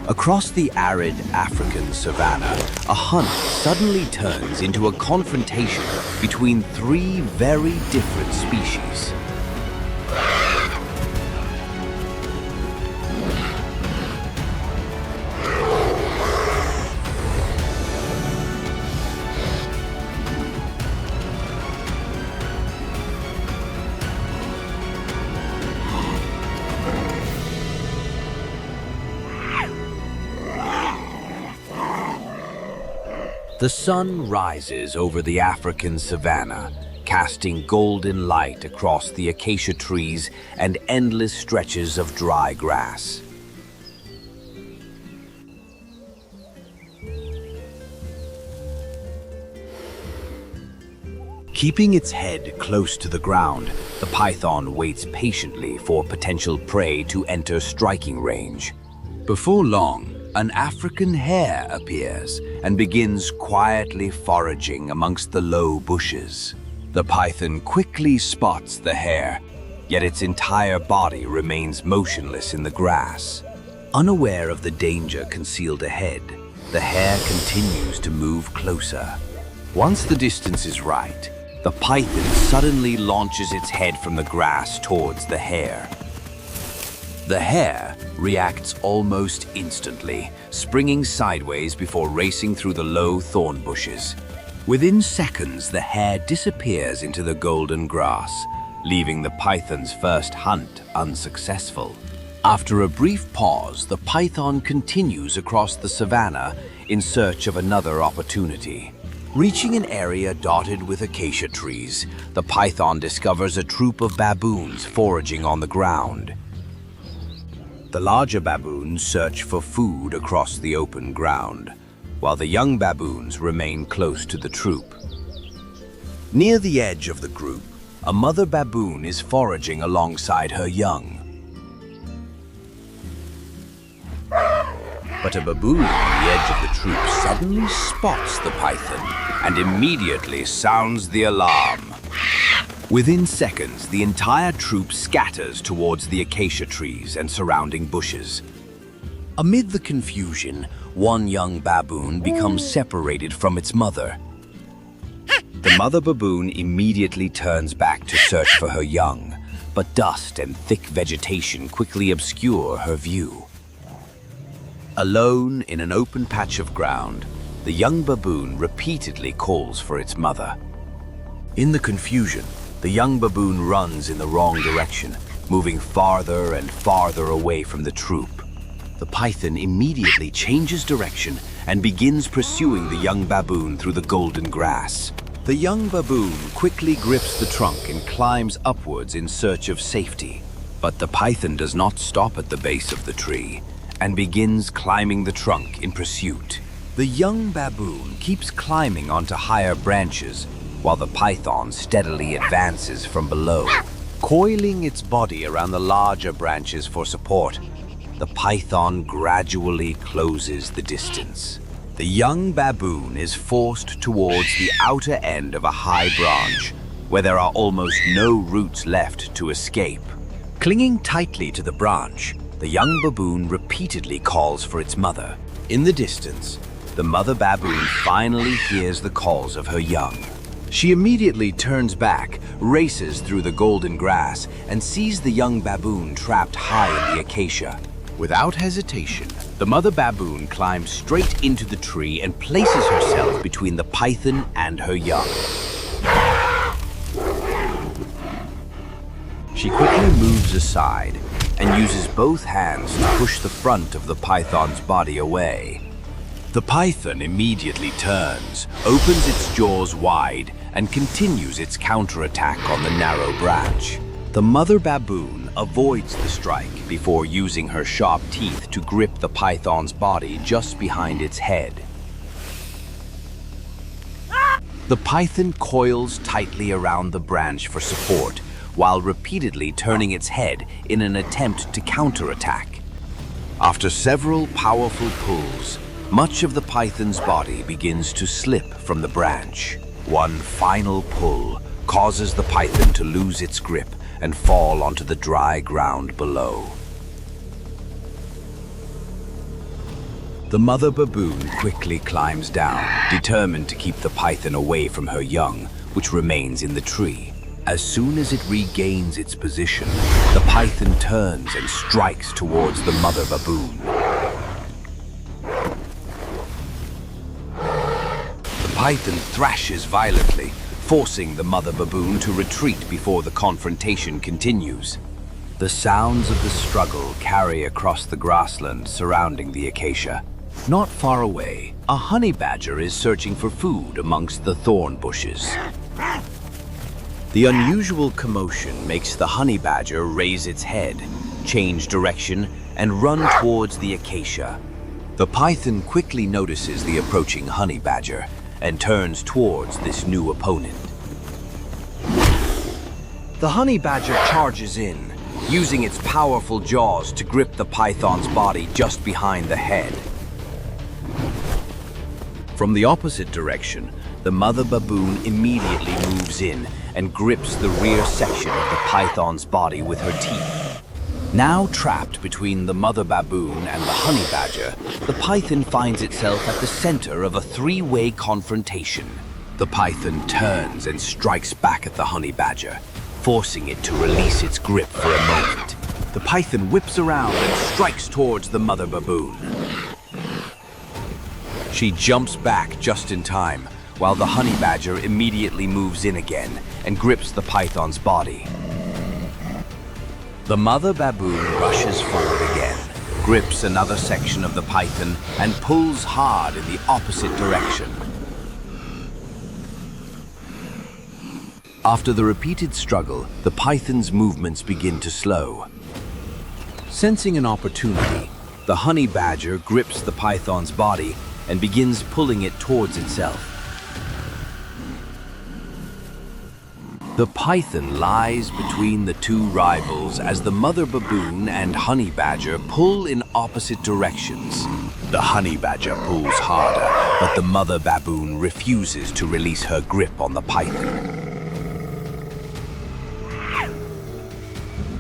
Across the arid African savanna, a hunt suddenly turns into a confrontation between three very different species. The sun rises over the African savanna, casting golden light across the acacia trees and endless stretches of dry grass. Keeping its head close to the ground, the python waits patiently for potential prey to enter striking range. Before long, an African hare appears and begins quietly foraging amongst the low bushes. The python quickly spots the hare, yet its entire body remains motionless in the grass. Unaware of the danger concealed ahead, the hare continues to move closer. Once the distance is right, the python suddenly launches its head from the grass towards the hare. The hare reacts almost instantly, springing sideways before racing through the low thorn bushes. Within seconds, the hare disappears into the golden grass, leaving the python's first hunt unsuccessful. After a brief pause, the python continues across the savanna in search of another opportunity. Reaching an area dotted with acacia trees, the python discovers a troop of baboons foraging on the ground. The larger baboons search for food across the open ground, while the young baboons remain close to the troop. Near the edge of the group, a mother baboon is foraging alongside her young. But a baboon on the edge of the troop suddenly spots the python and immediately sounds the alarm. Within seconds, the entire troop scatters towards the acacia trees and surrounding bushes. Amid the confusion, one young baboon becomes separated from its mother. The mother baboon immediately turns back to search for her young, but dust and thick vegetation quickly obscure her view. Alone in an open patch of ground, the young baboon repeatedly calls for its mother. In the confusion, the young baboon runs in the wrong direction, moving farther and farther away from the troop. The python immediately changes direction and begins pursuing the young baboon through the golden grass. The young baboon quickly grips the trunk and climbs upwards in search of safety. But the python does not stop at the base of the tree and begins climbing the trunk in pursuit. The young baboon keeps climbing onto higher branches, while the python steadily advances from below. Coiling its body around the larger branches for support, the python gradually closes the distance. The young baboon is forced towards the outer end of a high branch, where there are almost no roots left to escape. Clinging tightly to the branch, the young baboon repeatedly calls for its mother. In the distance, the mother baboon finally hears the calls of her young. She immediately turns back, races through the golden grass, and sees the young baboon trapped high in the acacia. Without hesitation, the mother baboon climbs straight into the tree and places herself between the python and her young. She quickly moves aside and uses both hands to push the front of the python's body away. The python immediately turns, opens its jaws wide, and continues its counterattack on the narrow branch. The mother baboon avoids the strike before using her sharp teeth to grip the python's body just behind its head. The python coils tightly around the branch for support, while repeatedly turning its head in an attempt to counterattack. After several powerful pulls, much of the python's body begins to slip from the branch. One final pull causes the python to lose its grip and fall onto the dry ground below. The mother baboon quickly climbs down, determined to keep the python away from her young, which remains in the tree. As soon as it regains its position, the python turns and strikes towards the mother baboon. The python thrashes violently, forcing the mother baboon to retreat before the confrontation continues. The sounds of the struggle carry across the grassland surrounding the acacia. Not far away, a honey badger is searching for food amongst the thorn bushes. The unusual commotion makes the honey badger raise its head, change direction, and run towards the acacia. The python quickly notices the approaching honey badger and turns towards this new opponent. The honey badger charges in, using its powerful jaws to grip the python's body just behind the head. From the opposite direction, the mother baboon immediately moves in and grips the rear section of the python's body with her teeth. Now trapped between the mother baboon and the honey badger, the python finds itself at the center of a three-way confrontation. The python turns and strikes back at the honey badger, forcing it to release its grip for a moment. The python whips around and strikes towards the mother baboon. She jumps back just in time, while the honey badger immediately moves in again and grips the python's body. The mother baboon rushes forward again, grips another section of the python, and pulls hard in the opposite direction. After the repeated struggle, the python's movements begin to slow. Sensing an opportunity, the honey badger grips the python's body and begins pulling it towards itself. The python lies between the two rivals as the mother baboon and honey badger pull in opposite directions. The honey badger pulls harder, but the mother baboon refuses to release her grip on the python.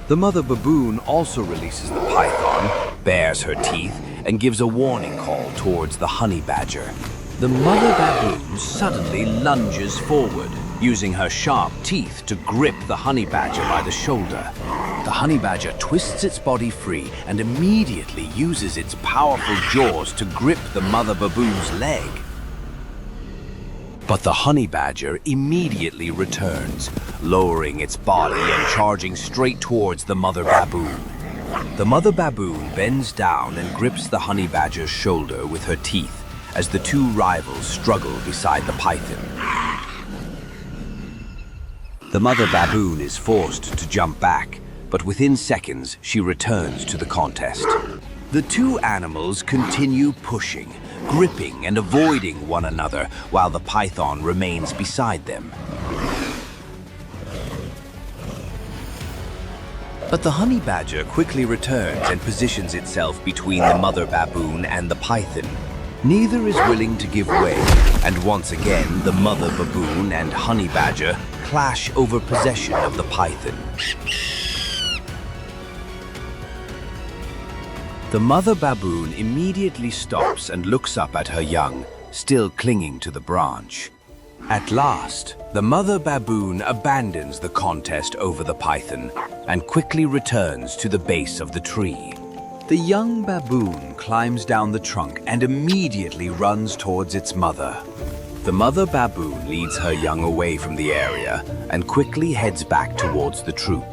The mother baboon also releases the python, bares her teeth, and gives a warning call towards the honey badger. The mother baboon suddenly lunges forward, using her sharp teeth to grip the honey badger by the shoulder. The honey badger twists its body free and immediately uses its powerful jaws to grip the mother baboon's leg. But the honey badger immediately returns, lowering its body and charging straight towards the mother baboon. The mother baboon bends down and grips the honey badger's shoulder with her teeth as the two rivals struggle beside the python. The mother baboon is forced to jump back, but within seconds she returns to the contest. The two animals continue pushing, gripping and avoiding one another while the python remains beside them. But the honey badger quickly returns and positions itself between the mother baboon and the python. Neither is willing to give way, and once again the mother baboon and honey badger clash over possession of the python. The mother baboon immediately stops and looks up at her young, still clinging to the branch. At last, the mother baboon abandons the contest over the python and quickly returns to the base of the tree. The young baboon climbs down the trunk and immediately runs towards its mother. The mother baboon leads her young away from the area and quickly heads back towards the troop.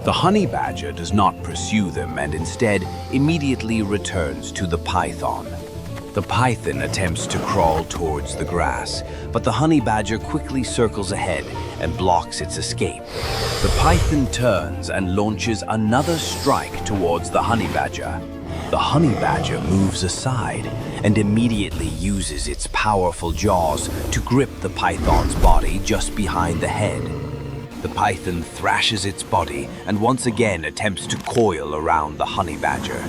The honey badger does not pursue them and instead immediately returns to the python. The python attempts to crawl towards the grass, but the honey badger quickly circles ahead and blocks its escape. The python turns and launches another strike towards the honey badger. The honey badger moves aside and immediately uses its powerful jaws to grip the python's body just behind the head. The python thrashes its body and once again attempts to coil around the honey badger.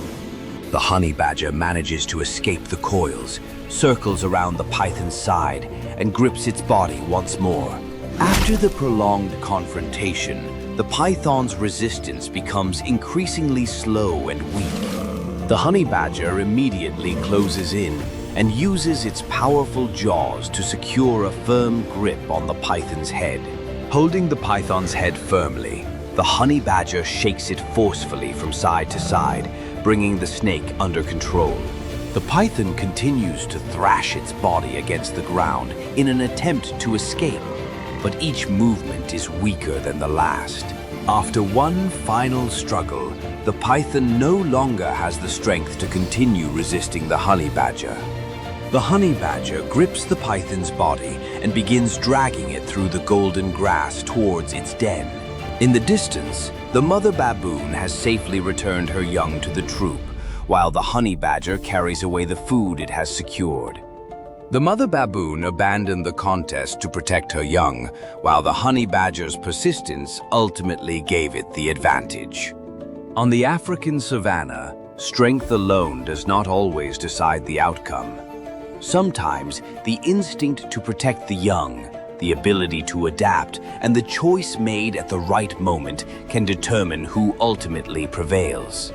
The honey badger manages to escape the coils, circles around the python's side, and grips its body once more. After the prolonged confrontation, the python's resistance becomes increasingly slow and weak. The honey badger immediately closes in and uses its powerful jaws to secure a firm grip on the python's head. Holding the python's head firmly, the honey badger shakes it forcefully from side to side, bringing the snake under control. The python continues to thrash its body against the ground in an attempt to escape, but each movement is weaker than the last. After one final struggle, the python no longer has the strength to continue resisting the honey badger. The honey badger grips the python's body and begins dragging it through the golden grass towards its den. In the distance, the mother baboon has safely returned her young to the troop, while the honey badger carries away the food it has secured. The mother baboon abandoned the contest to protect her young, while the honey badger's persistence ultimately gave it the advantage. On the African savanna, strength alone does not always decide the outcome. Sometimes, the instinct to protect the young, the ability to adapt, and the choice made at the right moment can determine who ultimately prevails.